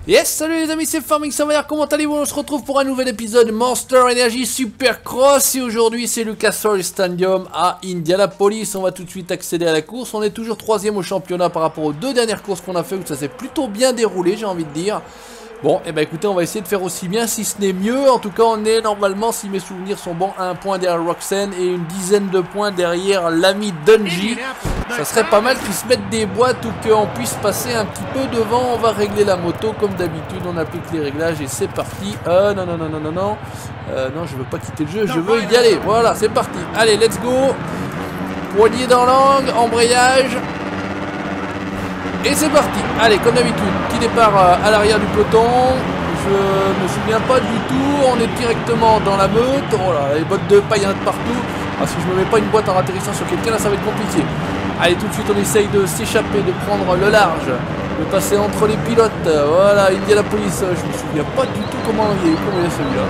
Yes, salut les amis, c'est Farming Savoyard, comment allez-vous? On se retrouve pour un nouvel épisode Monster Energy Supercross. Et aujourd'hui c'est Lucas Oil Stadium à Indianapolis. On va tout de suite accéder à la course. On est toujours 3ème au championnat par rapport aux deux dernières courses qu'on a fait, où ça s'est plutôt bien déroulé, j'ai envie de dire. Bon, et bah écoutez, on va essayer de faire aussi bien, si ce n'est mieux. En tout cas, on est normalement, si mes souvenirs sont bons, à 1 point derrière Roxanne et une dizaine de points derrière l'ami Dungy. Ça serait pas mal qu'ils se mettent des boîtes ou qu'on puisse passer un petit peu devant. On va régler la moto comme d'habitude, on applique les réglages et c'est parti. Non, je veux pas quitter le jeu, je veux y aller. Voilà, c'est parti. Allez, let's go. Poignée dans l'angle, embrayage. Et c'est parti. Allez, comme d'habitude, petit départ à l'arrière du peloton. Je me souviens pas du tout. On est directement dans la meute. Oh là, les bottes de paille partout. Ah, si je me mets pas une boîte en atterrissant sur quelqu'un, là ça va être compliqué. Allez, tout de suite on essaye de s'échapper, de prendre le large, de passer entre les pilotes. Voilà, Indianapolis. Je me souviens pas du tout comment il est celui-là.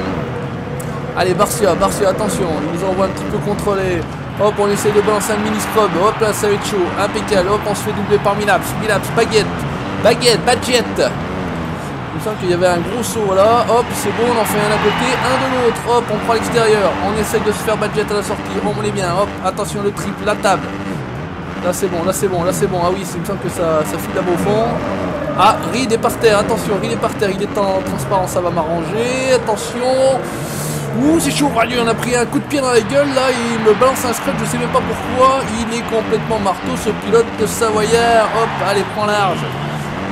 Allez, Barcia, attention. Il nous envoie un petit peu contrôler. Hop, on essaie de balancer un mini scrub. Hop là, ça va être chaud. Impeccable. Hop, on se fait doubler par Milaps. Baguette. Il me semble qu'il y avait un gros saut là. Hop, c'est bon, on en fait un à côté, un de l'autre. Hop, on prend l'extérieur. On essaie de se faire Badget à la sortie. On est bien. Hop, attention, le triple, la table. Là, c'est bon. Ah oui, il me semble que ça file là-bas au fond. Ah, Reed est par terre. Attention, Reed est par terre. Il est en transparence, ça va m'arranger. Attention. Ouh, c'est chaud, on a pris un coup de pied dans la gueule là, il me balance un scratch, je sais même pas pourquoi, il est complètement marteau ce pilote de Savoyard. Hop, allez, prends large.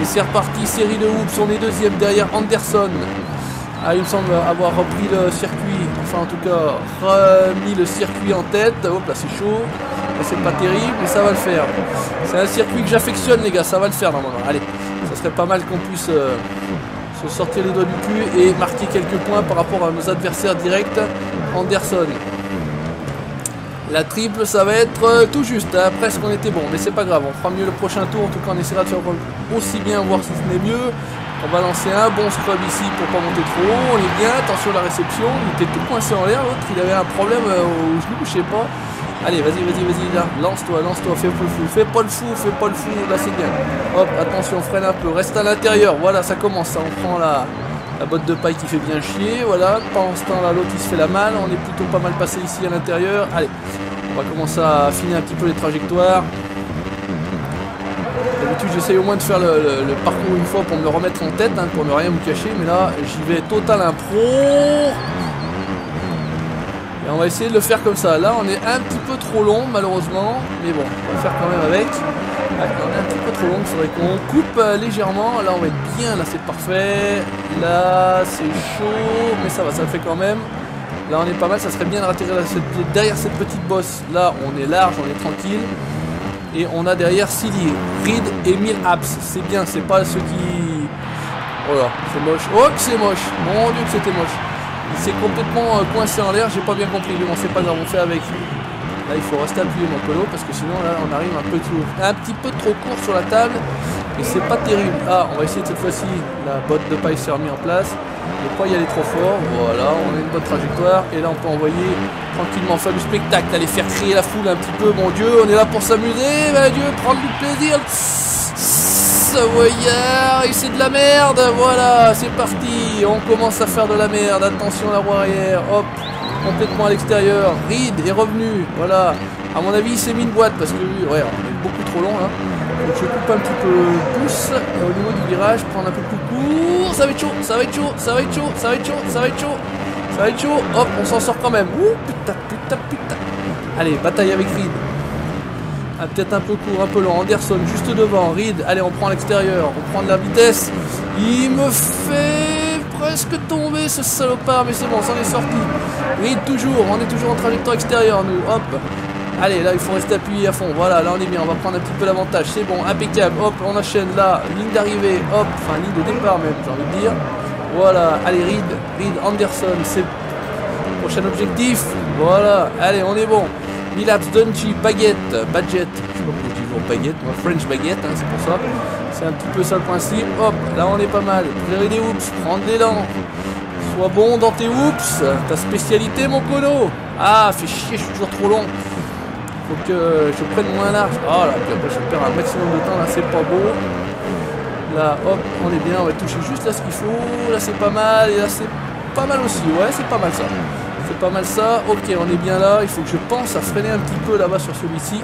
Et c'est reparti, série de hoops, on est deuxième derrière Anderson. Ah, il me semble avoir repris le circuit, enfin en tout cas remis le circuit en tête. Hop là, c'est chaud, c'est pas terrible, mais ça va le faire. C'est un circuit que j'affectionne les gars, ça va le faire normalement. Allez, ça serait pas mal qu'on puisse se sortir les doigts du cul et marquer quelques points par rapport à nos adversaires directs. Anderson. La triple, ça va être tout juste, hein, presque on était bon, mais c'est pas grave, on fera mieux le prochain tour. En tout cas, on essaiera de faire aussi bien, voir si ce n'est mieux. On va lancer un bon scrub ici pour pas monter trop haut. On est bien, attention à la réception. Il était tout coincé en l'air, l'autre il avait un problème au genou, je sais pas. Allez, vas-y, là, lance-toi, fais pas le fou, là c'est bien. Hop, attention, freine un peu, reste à l'intérieur, voilà, ça commence, ça, on prend la botte de paille qui fait bien chier, voilà. Pendant ce temps là, l'autre il se fait la malle, on est plutôt pas mal passé ici à l'intérieur. Allez, on va commencer à affiner un petit peu les trajectoires. D'habitude j'essaye au moins de faire le parcours une fois pour me le remettre en tête, hein, pour ne rien me cacher, mais là j'y vais total impro. Et on va essayer de le faire comme ça. Là, on est un petit peu trop long, malheureusement. Mais bon, on va le faire quand même avec. Ouais, on est un petit peu trop long. Il faudrait qu'on coupe légèrement. Là, on va être bien. Là, c'est parfait. Là, c'est chaud. Mais ça va, ça le fait quand même. Là, on est pas mal. Ça serait bien de ratterrir derrière cette petite bosse. Là, on est large, on est tranquille. Et on a derrière Silly, Reed et Milaps. C'est bien, c'est pas ceux qui... Oh là, c'est moche. Oh, que c'est moche. Mon Dieu, que c'était moche. Il s'est complètement coincé en l'air, j'ai pas bien compris, mais bon c'est pas grave, on fait avec. Là il faut rester appuyé mon colo parce que sinon là on arrive un petit peu trop court sur la table et c'est pas terrible. Ah, on va essayer cette fois-ci, la botte de paille s'est remise en place, ne pas y aller trop fort, voilà, on a une bonne trajectoire et là on peut envoyer tranquillement faire du spectacle, aller faire crier la foule un petit peu, mon Dieu, on est là pour s'amuser, mon Dieu, prendre du plaisir. Savoyard, et c'est de la merde, voilà, c'est parti, on commence à faire de la merde, attention la roue arrière, hop, complètement à l'extérieur, Reed est revenu, voilà, à mon avis il s'est mis une boîte parce que, ouais, on est beaucoup trop long là, donc je coupe un petit peu le pouce, et au niveau du virage, prendre un peu plus court, ça va être chaud, hop, on s'en sort quand même, ouh, putain, allez, bataille avec Reed. Ah, peut-être un peu court, un peu lent. Anderson juste devant. Reed, allez, on prend à l'extérieur. On prend de la vitesse. Il me fait presque tomber ce salopard, mais c'est bon, ça en est sorti. Reed toujours, on est toujours en trajectoire extérieure, nous. Hop. Allez, là, il faut rester appuyé à fond. Voilà, là, on est bien. On va prendre un petit peu l'avantage. C'est bon, impeccable. Hop, on enchaîne là. Ligne d'arrivée. Hop, enfin, ligne de départ même, j'ai envie de dire. Voilà, allez, Reed, Anderson, c'est le prochain objectif. Voilà, allez, on est bon. Milaps, Dungy, Badget, je sais pas pourquoi je dis toujours Baguette, moi French Baguette, hein, c'est pour ça. C'est un petit peu ça le principe. Hop, là on est pas mal. Gérer des hoops, prendre des langues. Sois bon dans tes hoops, ta spécialité mon colo. Ah, fais chier, je suis toujours trop long. Faut que je prenne moins large. Oh là, puis après je perds un maximum de temps là, c'est pas beau. Là, hop, on est bien, on va toucher juste là ce qu'il faut. Là, c'est pas mal. Et là, c'est pas mal aussi. Ouais, c'est pas mal ça. C'est pas mal ça. Ok, on est bien là. Il faut que je pense à freiner un petit peu là-bas sur celui-ci.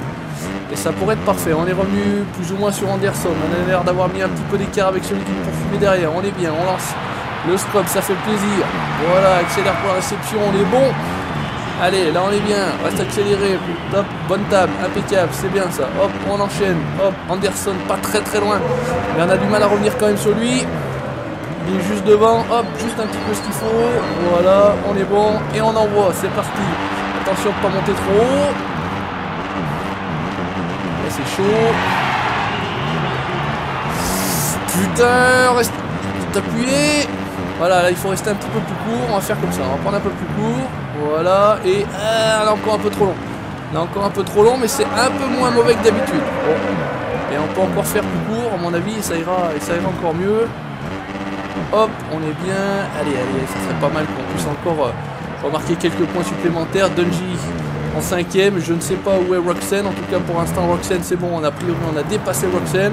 Et ça pourrait être parfait. On est revenu plus ou moins sur Anderson. On a l'air d'avoir mis un petit peu d'écart avec celui qui nous poursuivait derrière. On est bien, on lance le scrub, ça fait plaisir. Voilà, accélère pour la réception, on est bon. Allez, là on est bien, reste accéléré. Top, bonne table, impeccable, c'est bien ça. Hop, on enchaîne. Hop, Anderson, pas très loin. Mais on a du mal à revenir quand même sur lui. Il est juste devant, hop, juste un petit peu ce qu'il faut. Voilà, on est bon. Et on envoie, c'est parti. Attention de pas monter trop haut. C'est chaud. Putain, reste appuyé. Voilà, là il faut rester un petit peu plus court. On va faire comme ça, on va prendre un peu plus court. Voilà, et là encore un peu trop long. Là encore un peu trop long, mais c'est un peu moins mauvais que d'habitude. Bon. Et on peut encore faire plus court, à mon avis, et ça ira encore mieux. Hop, on est bien. Allez, ça serait pas mal qu'on puisse encore remarquer quelques points supplémentaires. Dungey en 5ème, je ne sais pas où est Roczen. En tout cas, pour l'instant, Roczen, c'est bon. On a dépassé Roczen.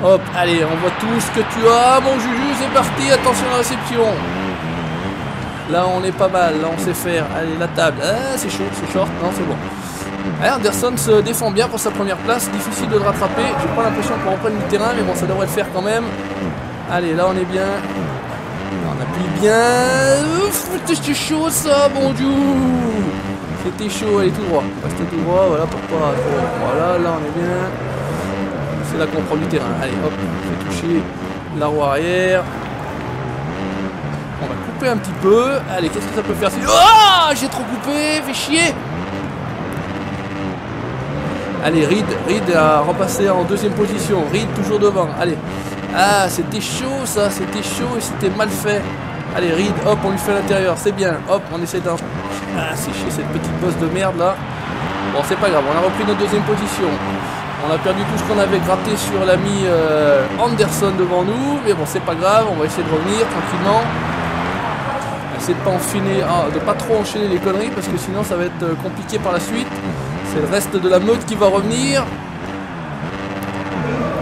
Hop, allez, on voit tout ce que tu as. Mon Juju, c'est parti. Attention à la réception. Là, on est pas mal. Là, on sait faire. Allez, la table. Ah, c'est chaud, c'est short. Non, c'est bon. Allez, Anderson se défend bien pour sa première place. Difficile de le rattraper. J'ai pas l'impression qu'on reprenne du terrain, mais bon, ça devrait le faire quand même. Allez, là, on est bien. On appuie bien. Ouf, c'était chaud ça, bon Dieu. C'était chaud, allez tout droit. Restez tout droit, voilà pourquoi. Voilà, là on est bien. C'est là qu'on prend du terrain. Allez hop, je vais toucher la roue arrière. On va couper un petit peu. Allez, qu'est-ce que ça peut faire? Oh, j'ai trop coupé, fait chier. Allez, Reed a repassé en 2ème position. Reed toujours devant. Allez. Ah, c'était chaud ça, c'était chaud et c'était mal fait. Allez, Reed, hop, on lui fait l'intérieur, c'est bien. Hop, on essaie d'un... Ah, c'est chier cette petite bosse de merde là. Bon, c'est pas grave, on a repris notre 2ème position. On a perdu tout ce qu'on avait gratté sur l'ami Anderson devant nous. Mais bon, c'est pas grave, on va essayer de revenir tranquillement. Essayer de pas enchaîner, de pas trop enchaîner les conneries parce que sinon ça va être compliqué par la suite. C'est le reste de la meute qui va revenir.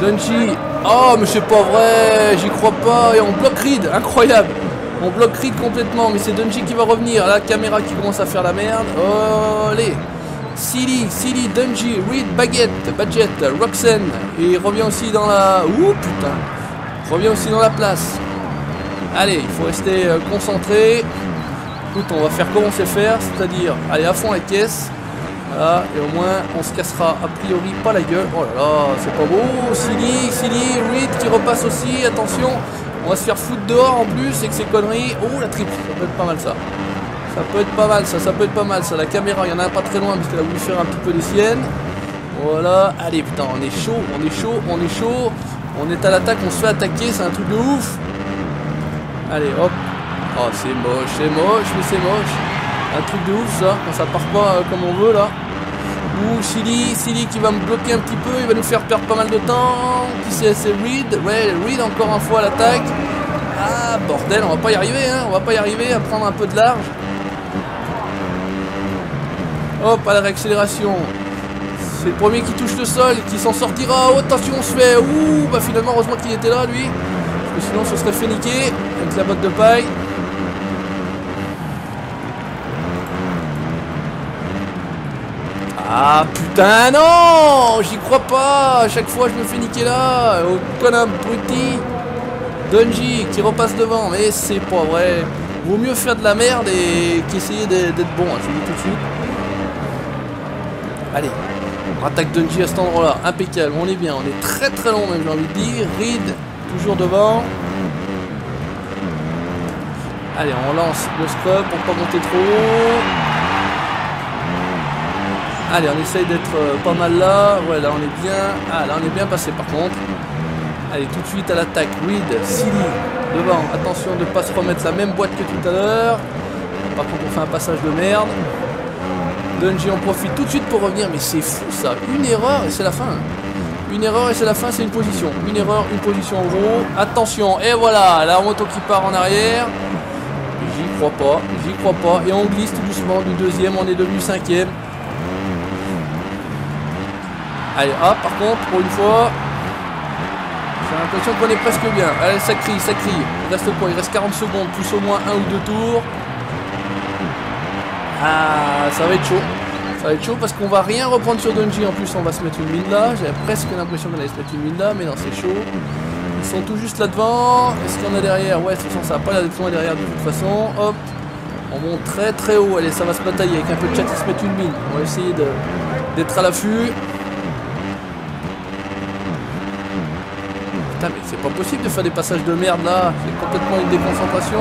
Dungey. Oh mais c'est pas vrai, j'y crois pas. Et on bloque Reed, incroyable. On bloque Reed complètement, mais c'est Dungey qui va revenir. La caméra qui commence à faire la merde. Allez. Silly, Dungey, Reed, Badgett, Roczen. Et il revient aussi dans la... Ouh putain. Revient aussi dans la place. Allez, il faut rester concentré. Écoute, on va faire comme on sait faire, c'est-à-dire aller à fond la caisse. Voilà, et au moins on se cassera a priori pas la gueule. Oh là là, c'est pas beau. Silly, Reed qui repasse aussi, attention. On va se faire foutre dehors en plus avec ces conneries. Oh la triple, ça peut être pas mal ça. Ça peut être pas mal ça, peut être pas mal ça. La caméra, il y en a un pas très loin parce qu'elle a voulu faire un petit peu des siennes. Voilà, allez putain, on est chaud. On est à l'attaque, on se fait attaquer, c'est un truc de ouf. Allez hop. Oh c'est moche, mais c'est moche. Un truc de ouf ça, quand ça part pas comme on veut là. Ouh, Silly qui va me bloquer un petit peu, il va nous faire perdre pas mal de temps. Qui c'est Reed. Ouais, Reed encore une fois à l'attaque. Ah bordel, on va pas y arriver hein, on va pas y arriver à prendre un peu de large. Hop, à la réaccélération. C'est le premier qui touche le sol, qui s'en sortira. Oh, attention, on se fait. Ouh, bah finalement, heureusement qu'il était là lui. Parce que sinon, ce serait fait niquer avec la botte de paille. Ah putain non, j'y crois pas. À chaque fois je me fais niquer là. Oh connard abruti. Dungey qui repasse devant. Mais c'est pas vrai. Vaut mieux faire de la merde et qu'essayer d'être bon. Je vous dis tout de suite. Allez, on attaque Dungey à cet endroit là. Impeccable, on est bien. On est très long même j'ai envie de dire. Reed toujours devant. Allez, on lance le scrub pour pas monter trop haut. Allez, on essaye d'être pas mal là. Ouais, là on est bien. Ah, là on est bien passé par contre. Allez, tout de suite à l'attaque. Reed, Silly, devant. Attention de ne pas se remettre la même boîte que tout à l'heure. Par contre, on fait un passage de merde. Dungey, on profite tout de suite pour revenir. Mais c'est fou ça. Une erreur et c'est la fin. Une erreur et c'est la fin, c'est une position. Une erreur, une position en gros. Attention, et voilà, la moto qui part en arrière. J'y crois pas. Et on glisse tout doucement du 2e, on est devenu 5e. Allez, ah, par contre, pour une fois, J'ai l'impression qu'on est presque bien. Allez, ça crie, ça crie. Il reste quoi? Il reste 40 secondes, plus au moins 1 ou 2 tours. Ah, ça va être chaud. Ça va être chaud parce qu'on va rien reprendre sur Dungey. En plus, on va se mettre une mine là. J'avais presque l'impression qu'on allait se mettre une mine là, mais non, c'est chaud. Ils sont tout juste là devant. Est-ce qu'il y en a derrière? Ouais, de toute façon, ça va pas l'air d'être loin derrière de toute façon. Hop. On monte très très haut. Allez, ça va se batailler. Avec un peu de chat, ils se mettent une mine. On va essayer d'être à l'affût. Putain, mais c'est pas possible de faire des passages de merde là. C'est complètement une déconcentration.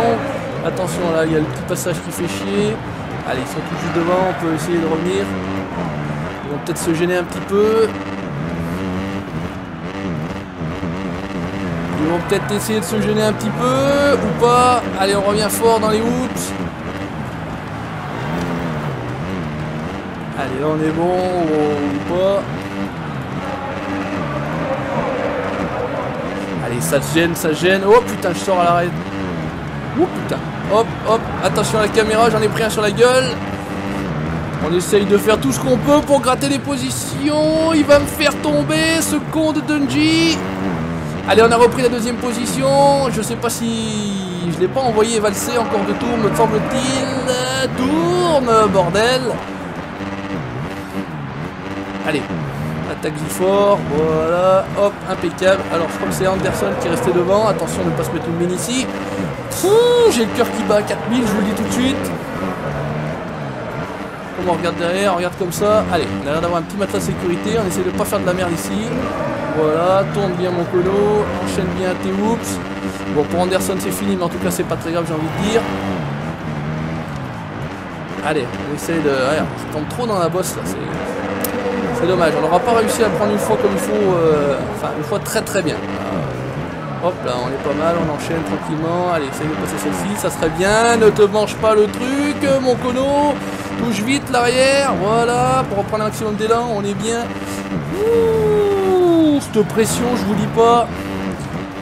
Attention, là, il y a le petit passage qui fait chier. Allez, ils sont tout juste devant. On peut essayer de revenir. Ils vont peut-être se gêner un petit peu. Ils vont peut-être essayer de se gêner un petit peu ou pas. Allez, on revient fort dans les hoops. Allez, là on est bon ou pas. Allez, ça se gêne, ça se gêne. Oh putain, je sors à l'arrêt. Oh putain. Hop, hop. Attention à la caméra, j'en ai pris un sur la gueule. On essaye de faire tout ce qu'on peut pour gratter les positions. Il va me faire tomber, ce con de Dungey. Allez, on a repris la deuxième position. Je sais pas si je l'ai pas envoyé valser encore de tour, me semble-t-il. Tourne, bordel. Allez, attaque du fort. Voilà, hop, impeccable. Alors, je crois que c'est Anderson qui est resté devant. Attention de ne pas se mettre une mine ici. J'ai le cœur qui bat à 4000, je vous le dis tout de suite. On regarde derrière, on regarde comme ça. Allez, on a l'air d'avoir un petit matelas de sécurité. On essaie de ne pas faire de la merde ici. Voilà, tourne bien mon cono, enchaîne bien tes whoops. Bon, pour Anderson c'est fini, mais en tout cas c'est pas très grave, j'ai envie de dire. Allez, on essaye de... Ouais, on tombe trop dans la bosse là, c'est dommage. On n'aura pas réussi à prendre une fois comme il faut, enfin une fois très très bien. Hop là, on est pas mal, on enchaîne tranquillement. Allez, essaye de passer celle-ci, ça serait bien. Ne te mange pas le truc, mon cono. Touche vite l'arrière, voilà, pour reprendre un maximum d'élan, on est bien. Ouh, cette pression, je vous dis pas.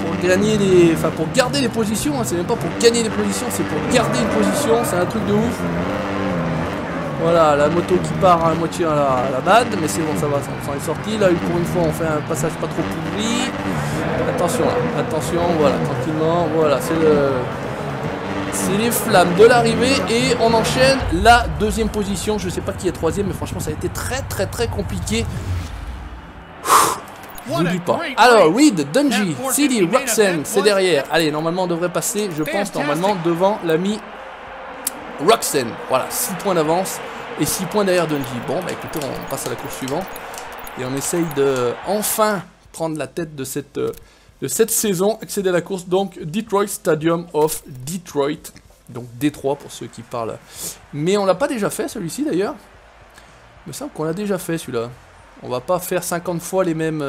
Pour gagner les... Enfin, pour garder les positions, hein, c'est même pas pour gagner les positions, c'est pour garder une position, c'est un truc de ouf. Voilà, la moto qui part à moitié à la bad, mais c'est bon, ça va, ça s'en est sorti. Là, pour une fois, on fait un passage pas trop pourri. Attention, là, attention, voilà, tranquillement, voilà, c'est les flammes de l'arrivée et on enchaîne la deuxième position. Je sais pas qui est troisième, mais franchement, ça a été très, très, très compliqué. Je vous dis pas. Alors, Reed, Dungey, Sealy, Roczen, c'est derrière. Allez, normalement, on devrait passer, je pense, normalement, devant l'ami Roczen. Voilà, 6 points d'avance et 6 points derrière Dungey. Bon, bah écoutez, on passe à la course suivante. Et on essaye de enfin prendre la tête de cette saison, accéder à la course. Donc, Detroit Stadium of Detroit. Donc, Détroit pour ceux qui parlent. Mais on l'a pas déjà fait, celui-ci, d'ailleurs. Il me semble qu'on l'a déjà fait, celui-là. On va pas faire 50 fois les mêmes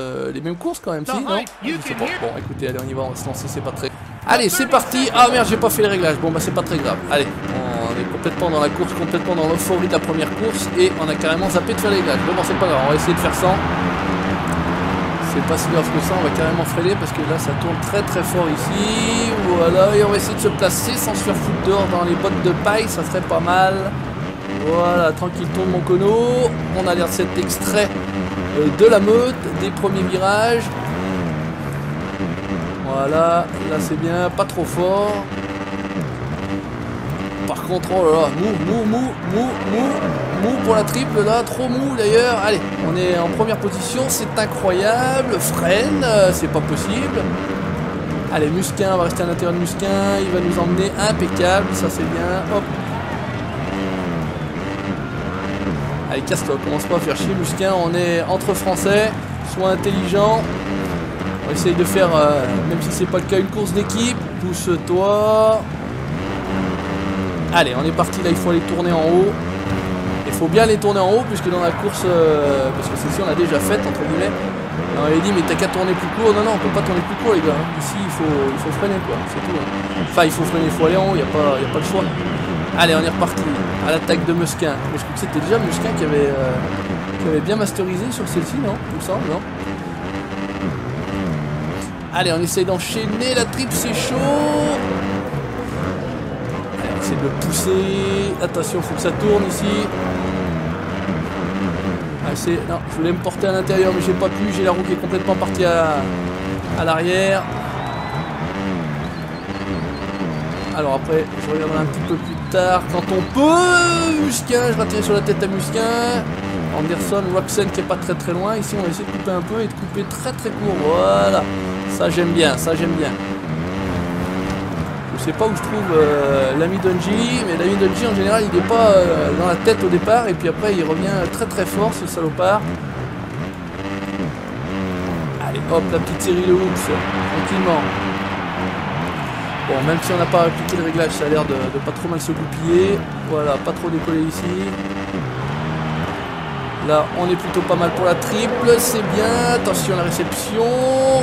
courses quand même, si, non? Je sais pas. Bon, écoutez, allez, on y va, on va se lancer, c'est pas très... Allez, c'est parti. Ah merde, j'ai pas fait les réglages. Bon, bah c'est pas très grave. Allez, on est complètement dans la course, complètement dans l'euphorie de la première course et on a carrément zappé de faire les réglages. Bon, c'est pas grave, on va essayer de faire 100. C'est pas si grave que ça, on va carrément freiner parce que là, ça tourne très très fort ici. Voilà, et on va essayer de se placer sans se faire foutre dehors dans les bottes de paille, ça serait pas mal. Voilà, tranquille, tourne mon cono. On a l'air de cet extrait de la meute, des premiers virages. Voilà, là c'est bien, pas trop fort. Par contre, oh là là, mou pour la triple là, trop mou d'ailleurs. Allez, on est en première position, c'est incroyable. Freine, c'est pas possible. Allez, Musquin, on va rester à l'intérieur de Musquin, il va nous emmener impeccable, ça c'est bien. Hop. Allez, casse-toi, commence pas à faire chier Musquin, on est entre Français, sois intelligent. On essaye de faire, même si c'est pas le cas, une course d'équipe. Pousse-toi. Allez, on est parti là, il faut aller tourner en haut. Il faut bien les tourner en haut, puisque dans la course, parce que celle-ci on l'a déjà faite, entre guillemets. On avait dit, mais t'as qu'à tourner plus court. Non, non, on peut pas tourner plus court, les gars. Ici, il faut freiner, quoi, c'est tout. Enfin, il faut freiner, il faut aller en haut, il n'y a pas le choix. Allez, on est reparti à l'attaque de Musquin. Mais je crois que c'était déjà Musquin qui avait bien masterisé sur celle-ci, non? Il me semble, non? Allez, on essaye d'enchaîner, la triple c'est chaud. Allez, on essaie de le pousser. Attention, il faut que ça tourne ici. Allez, non, je voulais me porter à l'intérieur, mais j'ai pas pu. J'ai la roue qui est complètement partie à à l'arrière. Alors après, je regarderai un petit peu plus tard quand on peut. Musquin, je vais tirer sur la tête à Musquin. Anderson, Roczen qui est pas très très loin. Ici, on va essayer de couper un peu et de couper très très court. Voilà, ça j'aime bien, ça j'aime bien. Je sais pas où je trouve l'ami Dungey, mais l'ami Dungey en général il n'est pas dans la tête au départ et puis après il revient très très fort ce salopard. Allez hop, la petite série de hoops, tranquillement. Bon, même si on n'a pas appliqué le réglage, ça a l'air de pas trop mal se goupiller. Voilà, pas trop décoller ici. Là, on est plutôt pas mal pour la triple, c'est bien. Attention à la réception,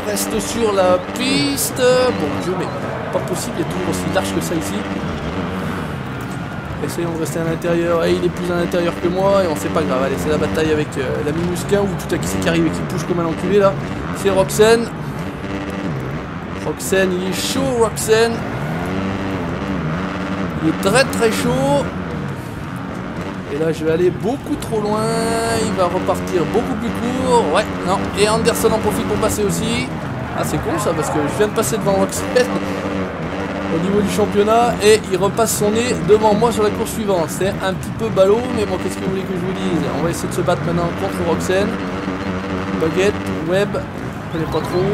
reste sur la piste. Bon Dieu, mais pas possible, il est toujours aussi large que ça ici. Essayons de rester à l'intérieur. Et il est plus à l'intérieur que moi, et on sait pas grave. Allez, c'est la bataille avec l'ami Musquin, ou tout à qui c'est qui arrive et qui pousse comme un enculé là. C'est Roczen. Roczen, il est chaud, Roczen. Il est très très chaud. Et là, je vais aller beaucoup trop loin. Il va repartir beaucoup plus court. Ouais, non. Et Anderson en profite pour passer aussi. Ah, c'est con ça, parce que je viens de passer devant Roczen au niveau du championnat. Et il repasse son nez devant moi sur la course suivante. C'est un petit peu ballot, mais bon, qu'est-ce que vous voulez que je vous dise? On va essayer de se battre maintenant contre Roczen. Baguette, Webb, je connais pas trop.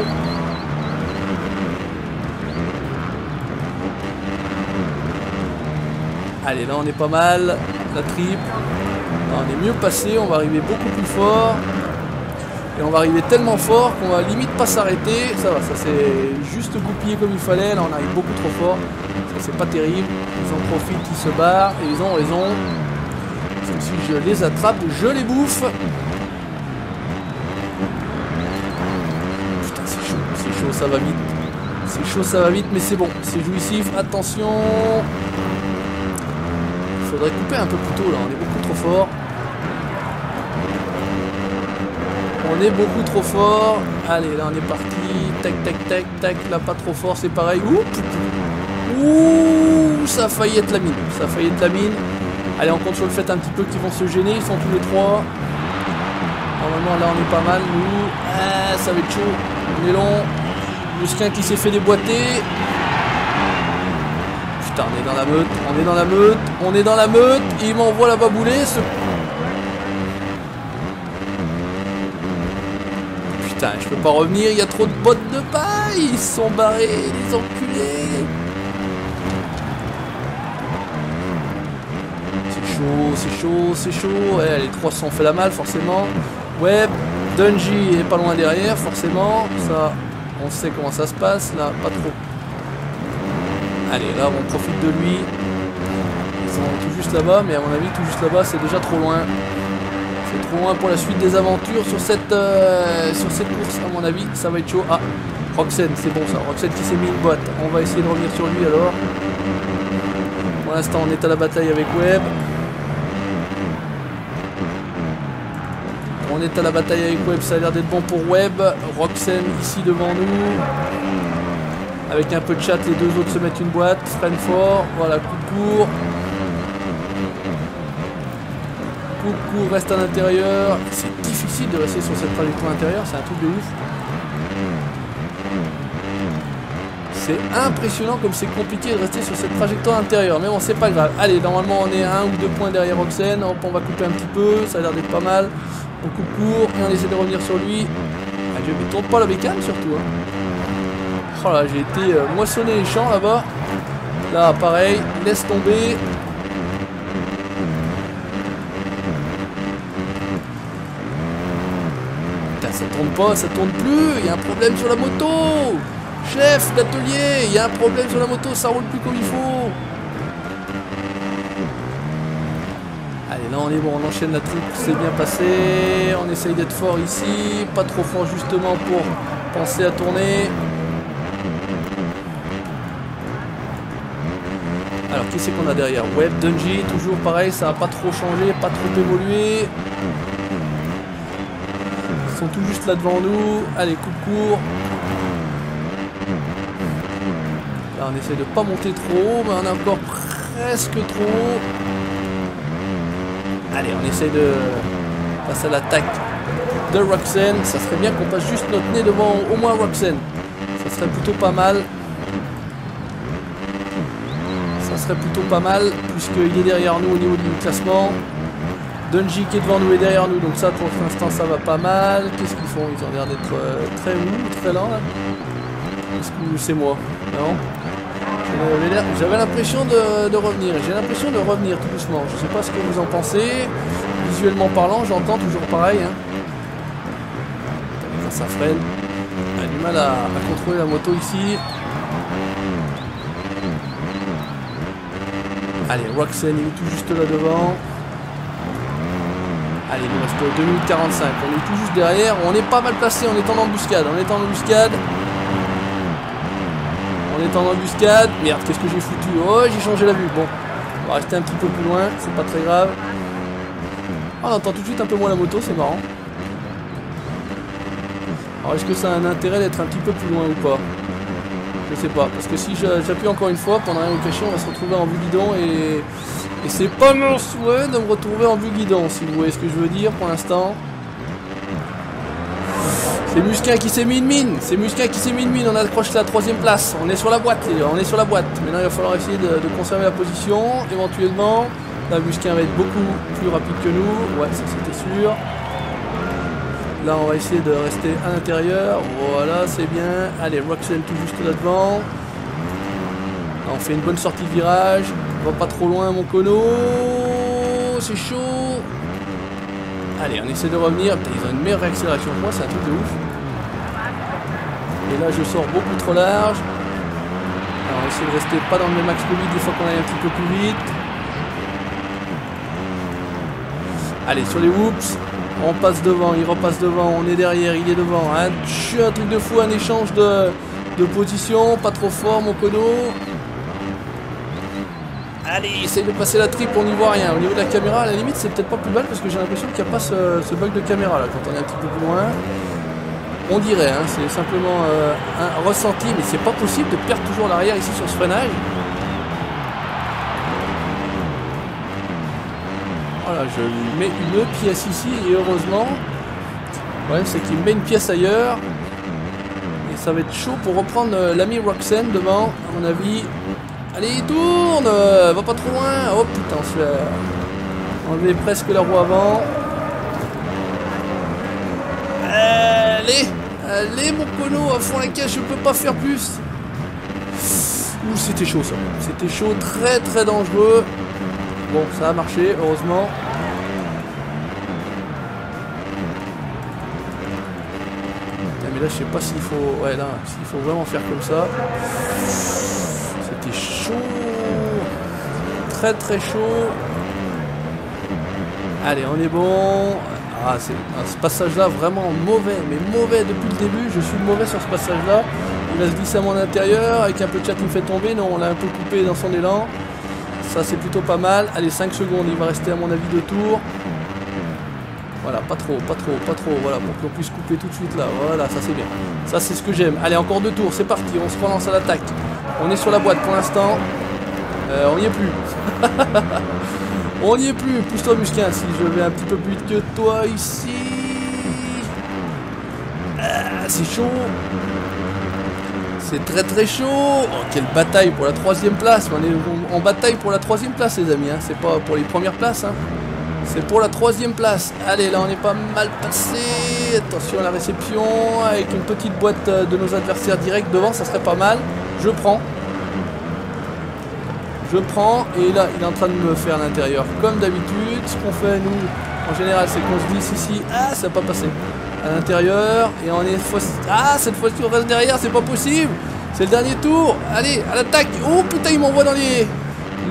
Allez, là on est pas mal. La triple. Là, on est mieux passé, on va arriver beaucoup plus fort. Et on va arriver tellement fort qu'on va limite pas s'arrêter. Ça va, ça c'est juste goupillé comme il fallait. Là on arrive beaucoup trop fort. Ça c'est pas terrible. Ils en profitent, ils se barrent. Et ils ont raison. Parce que si je les attrape, je les bouffe. Putain, c'est chaud, ça va vite. C'est chaud, ça va vite, mais c'est bon. C'est jouissif. Attention. Il faudrait couper un peu plus tôt là, on est beaucoup trop fort. On est beaucoup trop fort. Allez, là on est parti. Tac, tac, tac, tac. Là pas trop fort, c'est pareil. Ouh, ça a failli être la mine. Ça a failli être la mine. Allez, on compte sur le fait un petit peu qu'ils vont se gêner. Ils sont tous les trois. Normalement là on est pas mal. Nous, ah, ça va être chaud. On est long. Musquin qui s'est fait déboîter. Putain, on est dans la meute, on est dans la meute, on est dans la meute, il m'envoie la babouler, ce... Putain, je peux pas revenir, il y a trop de bottes de paille, ils se sont barrés, les enculés. C'est chaud, c'est chaud, c'est chaud, ouais, les trois se sont fait la malle, forcément. Webb, Dungey est pas loin derrière, forcément, ça, on sait comment ça se passe, là, pas trop. Allez, là, on profite de lui. Ils sont tout juste là-bas, mais à mon avis, tout juste là-bas, c'est déjà trop loin. C'est trop loin pour la suite des aventures sur cette course, à mon avis. Ça va être chaud. Ah, Roczen, c'est bon ça. Roczen qui s'est mis une boîte. On va essayer de revenir sur lui alors. Pour l'instant, on est à la bataille avec Webb. On est à la bataille avec Webb. Ça a l'air d'être bon pour Webb. Roczen ici devant nous. Avec un peu de chat, les deux autres se mettent une boîte. Freine fort. Voilà, coup de court. Coup de court, reste à l'intérieur. C'est difficile de rester sur cette trajectoire intérieure. C'est un truc de ouf. C'est impressionnant comme c'est compliqué de rester sur cette trajectoire intérieure. Mais bon, c'est pas grave. Allez, normalement, on est à 1 ou 2 points derrière Roczen. Hop, on va couper un petit peu. Ça a l'air d'être pas mal. On coupe court et on essaie de revenir sur lui. Ah, je ne tourne pas la bécane surtout. Hein. Oh là, j'ai été moissonné les champs là-bas. Là, pareil, laisse tomber. Putain, ça tourne pas, ça tourne plus. Il y a un problème sur la moto. Chef d'atelier, il y a un problème sur la moto, ça roule plus comme il faut. Allez, là on est bon, on enchaîne la triple, c'est bien passé. On essaye d'être fort ici, pas trop fort justement pour penser à tourner. Alors qui c'est qu'on a derrière? Webb, Dungey, toujours pareil, ça n'a pas trop changé, pas trop évolué. Ils sont tout juste là devant nous. Allez, coup de court. Là on essaie de pas monter trop haut, mais on est encore presque trop haut. Allez, on essaie de passer à l'attaque de Roczen. Ça serait bien qu'on passe juste notre nez devant au moins Roczen. Ça serait plutôt pas mal. Ça serait plutôt pas mal, puisqu'il est derrière nous au niveau du classement. Dungey qui est devant nous et derrière nous, donc ça pour l'instant ça va pas mal. Qu'est-ce qu'ils font? Ils ont l'air d'être très mous, très lents là. Est-ce que c'est moi? Non. J'avais l'impression de revenir. J'ai l'impression de revenir tout doucement. Je sais pas ce que vous en pensez. Visuellement parlant, j'entends toujours pareil. Hein. Quand ça freine. On a du mal à contrôler la moto ici. Allez, Roxanne il est tout juste là devant. Allez, il nous reste 2 minutes 45. On est tout juste derrière. On est pas mal placé. On est en embuscade. On est en embuscade. On est en embuscade. Merde, qu'est-ce que j'ai foutu? Oh, j'ai changé la vue. Bon, on va rester un petit peu plus loin. C'est pas très grave. Oh, on entend tout de suite un peu moins la moto. C'est marrant. Alors, est-ce que ça a un intérêt d'être un petit peu plus loin ou pas? Je sais pas. Parce que si j'appuie encore une fois, pendant une question, on va se retrouver en vue guidon et c'est pas mon souhait de me retrouver en vue guidon, si vous voyez ce que je veux dire pour l'instant. C'est Musquin qui s'est mis une mine. C'est Musquin qui s'est mis une mine. On accroche la 3ème place. On est sur la boîte, les gars. On est sur la boîte. Maintenant, il va falloir essayer de conserver la position. Éventuellement, là, Musquin va être beaucoup plus rapide que nous. Ouais, ça c'était sûr. Là, on va essayer de rester à l'intérieur. Voilà, c'est bien. Allez, Roxanne tout juste là devant. Là, on fait une bonne sortie de virage. On va pas trop loin, mon cono. C'est chaud. Allez, on essaie de revenir. Putain, ils ont une meilleure réaccélération que moi, c'est un truc de ouf. Et là, je sors beaucoup trop large. Alors, on va essayer de rester pas dans le même axe que lui des fois qu'on aille un petit peu plus vite. Allez, sur les whoops. On passe devant, il repasse devant, on est derrière, il est devant. Un truc de fou, un échange de position, pas trop fort mon cono. Allez, essaye de passer la triple, on n'y voit rien. Au niveau de la caméra, à la limite, c'est peut-être pas plus mal parce que j'ai l'impression qu'il n'y a pas ce bug de caméra là quand on est un petit peu plus loin. On dirait, hein, c'est simplement un ressenti, mais c'est pas possible de perdre toujours l'arrière ici sur ce freinage. Voilà, je lui mets une pièce ici et heureusement, le problème c'est qu'il me met une pièce ailleurs et ça va être chaud pour reprendre l'ami Roxanne devant, à mon avis. Allez, tourne, va pas trop loin. Oh putain, on se fait enlever presque la roue avant. Allez, allez mon cono, à fond la caisse, je peux pas faire plus. Ouh, c'était chaud ça, c'était chaud, très très dangereux. Bon, ça a marché, heureusement. Mais là, je sais pas s'il faut... Ouais, là, s'il faut vraiment faire comme ça. C'était chaud. Très, très chaud. Allez, on est bon. Ah, c'est ce passage-là, vraiment mauvais. Mais mauvais depuis le début. Je suis mauvais sur ce passage-là. Il va se glisser à mon intérieur. Avec un peu de chat qui me fait tomber. Non, on l'a un peu coupé dans son élan. Ça c'est plutôt pas mal. Allez, 5 secondes, il va rester à mon avis 2 tours. Voilà, pas trop, voilà, pour qu'on puisse couper tout de suite là. Voilà, ça c'est bien. Ça c'est ce que j'aime. Allez, encore 2 tours, c'est parti, on se relance à l'attaque. On est sur la boîte pour l'instant. On n'y est plus. On n'y est plus. Pousse-toi Musquin, si je vais un petit peu plus vite que toi ici. C'est chaud. C'est très très chaud. Oh, quelle bataille pour la 3ème place. On est en bataille pour la 3ème place les amis. Hein. C'est pas pour les premières places. Hein. C'est pour la 3ème place. Allez, là on est pas mal passé. Attention à la réception. Avec une petite boîte de nos adversaires directs devant, ça serait pas mal. Je prends. Je prends. Et là, il est en train de me faire à l'intérieur. Comme d'habitude, ce qu'on fait nous, en général, c'est qu'on se glisse ici. Ah, ça n'a pas passé. À l'intérieur et on est cette fois-ci on reste derrière, c'est pas possible, c'est le dernier tour. Allez, à l'attaque. Oh putain, il m'envoie dans les...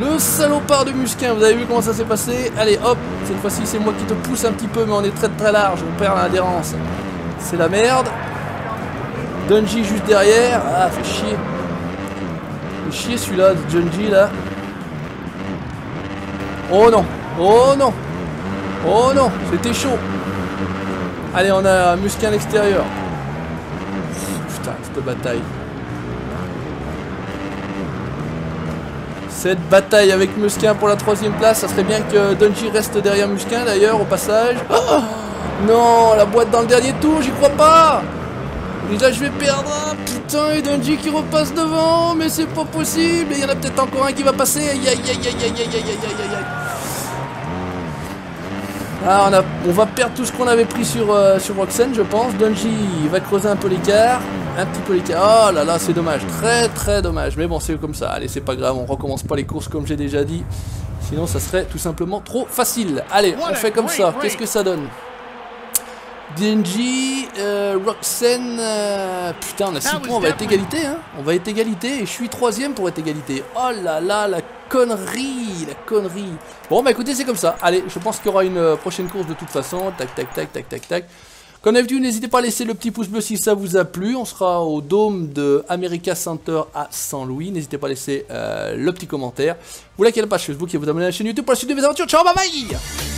Le salopard de Musquin, vous avez vu comment ça s'est passé. Allez hop, cette fois-ci c'est moi qui te pousse un petit peu, mais on est très très large, on perd l'adhérence, c'est la merde. Dungey juste derrière. Ah, fait chier. Fait chier celui-là, Dungey là. Oh non, oh non, oh non, c'était chaud. Allez, on a Musquin à l'extérieur. Putain, cette bataille. Cette bataille avec Musquin pour la 3ème place. Ça serait bien que Dungey reste derrière Musquin d'ailleurs, au passage. Oh non, la boîte dans le dernier tour, j'y crois pas. Et là je vais perdre. Putain, et Dungey qui repasse devant. Mais c'est pas possible. Et il y en a peut-être encore un qui va passer. Aïe aïe aïe aïe aïe aïe aïe aïe aïe aïe. Ah, on va perdre tout ce qu'on avait pris sur Roczen, je pense. Dungey va creuser un peu l'écart. Un petit peu l'écart. Oh là là, c'est dommage. Très très dommage. Mais bon, c'est comme ça. Allez, c'est pas grave. On recommence pas les courses comme j'ai déjà dit. Sinon, ça serait tout simplement trop facile. Allez, on fait comme ça. Qu'est-ce que ça donne? Dungey, Roczen. Putain, on a 6 points. On va être égalité. Hein. On va être égalité. Et je suis 3ème pour être égalité. Oh là là, la connerie. La connerie. Bon, bah écoutez, c'est comme ça. Allez, je pense qu'il y aura une prochaine course de toute façon. Tac, tac, tac, tac, tac, tac. Comme d'habitude, n'hésitez pas à laisser le petit pouce bleu si ça vous a plu. On sera au Dôme de America Center à Saint-Louis. N'hésitez pas à laisser le petit commentaire. Vous likez la page Facebook et vous abonnez à la chaîne YouTube pour la suite de mes aventures. Ciao, bye bye!